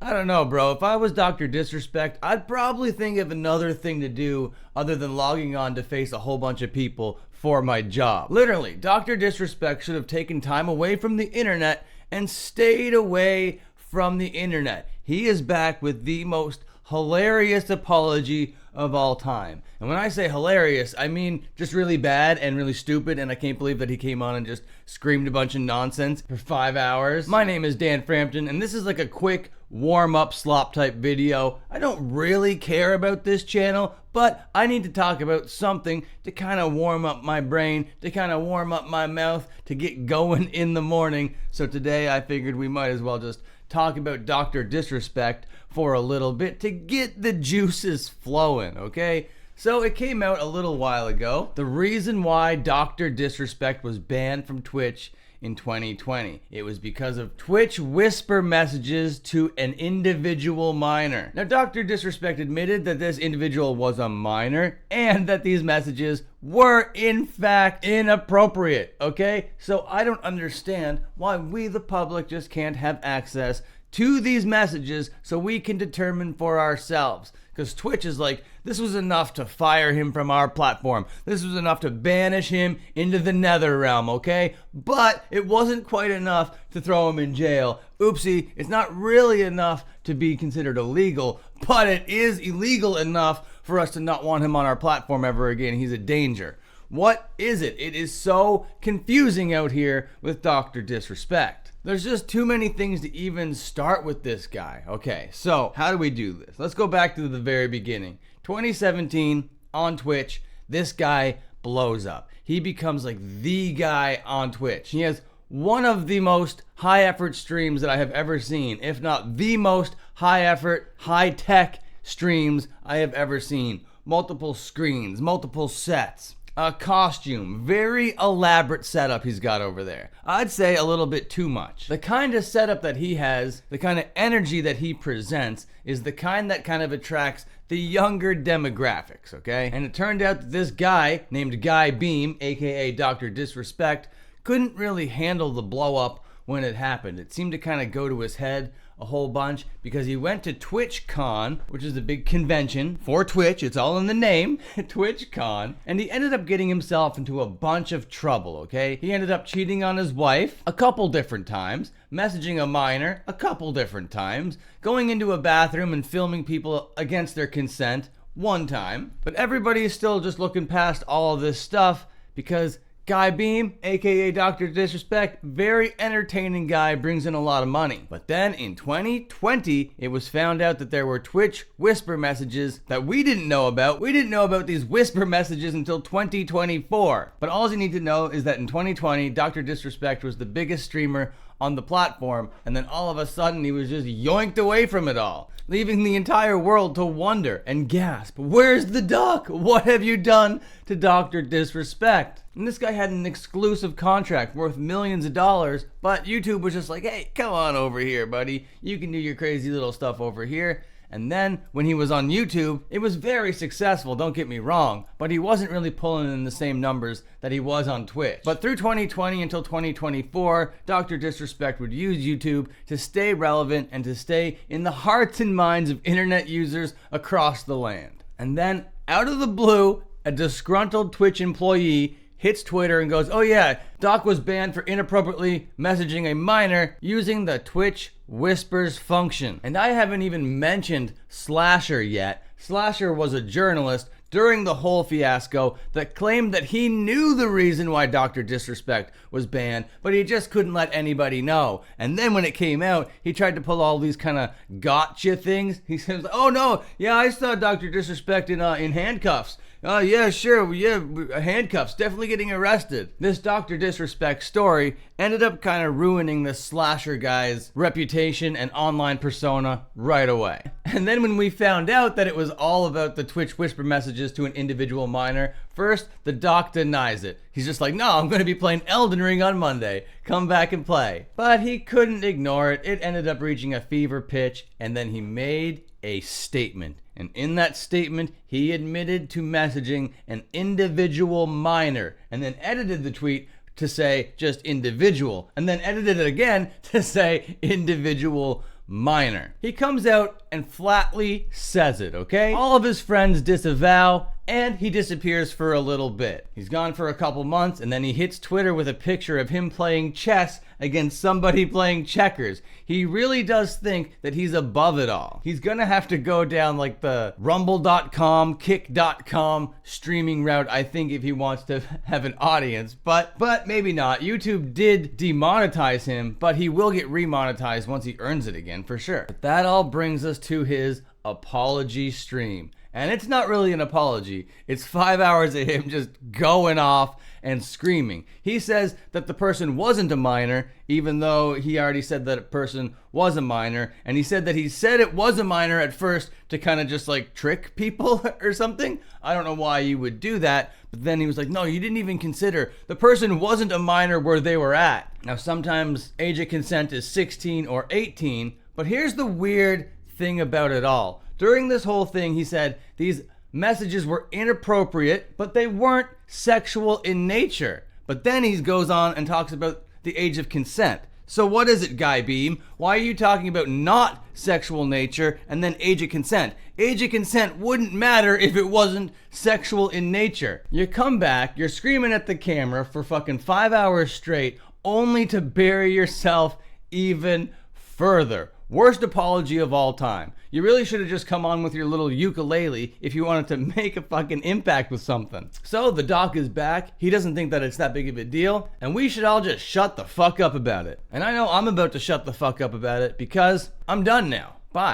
I don't know, bro. If I was Dr. Disrespect, I'd probably think of another thing to do other than logging on to face a whole bunch of people for my job. Literally, Dr. Disrespect should have taken time away from the internet and stayed away from the internet. He is back with the most hilarious apology of all time. And when I say hilarious, I mean just really bad and really stupid, and I can't believe that he came on and just screamed a bunch of nonsense for 5 hours. My name is Dan Frampton, and this is like a quick warm-up slop type video. I don't really care about this channel, but I need to talk about something to kind of warm up my brain, to kind of warm up my mouth, to get going in the morning. So today I figured we might as well just talk about Dr. Disrespect for a little bit to get the juices flowing, okay? So it came out a little while ago. The reason why Dr. Disrespect was banned from Twitch in 2020. It was because of Twitch whisper messages to an individual minor. Now, Dr. Disrespect admitted that this individual was a minor and that these messages were in fact inappropriate, okay? So I don't understand why we, the public, just can't have access to these messages so we can determine for ourselves. Because Twitch is like, this was enough to fire him from our platform. This was enough to banish him into the nether realm, okay? But it wasn't quite enough to throw him in jail. Oopsie, it's not really enough to be considered illegal, but it is illegal enough for us to not want him on our platform ever again. He's a danger. What is it? It is so confusing out here with Dr. Disrespect. There's just too many things to even start with this guy. Okay, so how do we do this? Let's go back to the very beginning. 2017, on Twitch, this guy blows up. He becomes like the guy on Twitch. He has one of the most high effort streams that I have ever seen, if not the most high effort, high tech streams I have ever seen. Multiple screens, multiple sets. A costume, very elaborate setup he's got over there. I'd say a little bit too much. The kind of setup that he has, the kind of energy that he presents is the kind that kind of attracts the younger demographics, okay? And it turned out that this guy named Guy Beam, aka Dr. Disrespect, couldn't really handle the blow up when it happened. It seemed to kind of go to his head a whole bunch because he went to TwitchCon, which is a big convention for Twitch. It's all in the name, TwitchCon. And he ended up getting himself into a bunch of trouble, okay? He ended up cheating on his wife a couple different times, messaging a minor a couple different times, going into a bathroom and filming people against their consent one time. But everybody is still just looking past all of this stuff because Guy Beam, aka Dr. Disrespect, very entertaining guy, brings in a lot of money. But then in 2020, it was found out that there were Twitch whisper messages that we didn't know about. We didn't know about these whisper messages until 2024. But all you need to know is that in 2020, Dr. Disrespect was the biggest streamer on the platform, and then all of a sudden he was just yoinked away from it all, leaving the entire world to wonder and gasp, where's the duck? What have you done to Dr. Disrespect? And this guy had an exclusive contract worth millions of dollars, but YouTube was just like, hey, come on over here, buddy. You can do your crazy little stuff over here. And then when he was on YouTube, it was very successful, don't get me wrong, but he wasn't really pulling in the same numbers that he was on Twitch. But through 2020 until 2024, Dr. Disrespect would use YouTube to stay relevant and to stay in the hearts and minds of internet users across the land. And then, out of the blue, a disgruntled Twitch employee hits Twitter and goes, oh yeah, Doc was banned for inappropriately messaging a minor using the Twitch Whispers function. And I haven't even mentioned Slasher yet. Slasher was a journalist during the whole fiasco that claimed that he knew the reason why Dr. Disrespect was banned, but he just couldn't let anybody know. And then when it came out, he tried to pull all these kind of gotcha things. He says, oh no, yeah, I saw Dr. Disrespect in handcuffs. Oh, yeah, sure, yeah, handcuffs, definitely getting arrested. This Dr. Disrespect story ended up kind of ruining the Slasher guy's reputation and online persona right away. And then when we found out that it was all about the Twitch whisper messages to an individual minor, first, the doc denies it. He's just like, no, I'm going to be playing Elden Ring on Monday. Come back and play. But he couldn't ignore it. It ended up reaching a fever pitch, and then he made a statement. And in that statement, he admitted to messaging an individual minor and then edited the tweet to say just individual and then edited it again to say individual minor. He comes out and flatly says it, okay? All of his friends disavow, and he disappears for a little bit. He's gone for a couple months, and then he hits Twitter with a picture of him playing chess against somebody playing checkers. He really does think that he's above it all. He's gonna have to go down like the rumble.com, kick.com streaming route, I think, if he wants to have an audience, but maybe not. YouTube did demonetize him, but he will get remonetized once he earns it again, for sure. But that all brings us to his apology stream. And it's not really an apology. It's 5 hours of him just going off and screaming. He says that the person wasn't a minor, even though he already said that a person was a minor. And he said that he said it was a minor at first to kind of just like trick people or something. I don't know why you would do that. But then he was like, no, you didn't even consider. The person wasn't a minor where they were at. Now, sometimes age of consent is 16 or 18. But here's the weird thing about it all. During this whole thing, he said these messages were inappropriate, but they weren't sexual in nature. But then he goes on and talks about the age of consent. So what is it, Guy Beam? Why are you talking about not sexual nature and then age of consent? Age of consent wouldn't matter if it wasn't sexual in nature. You come back, you're screaming at the camera for fucking 5 hours straight, only to bury yourself even further. Worst apology of all time. You really should have just come on with your little ukulele if you wanted to make a fucking impact with something. So the doc is back. He doesn't think that it's that big of a deal, and we should all just shut the fuck up about it. And I know I'm about to shut the fuck up about it because I'm done now. Bye.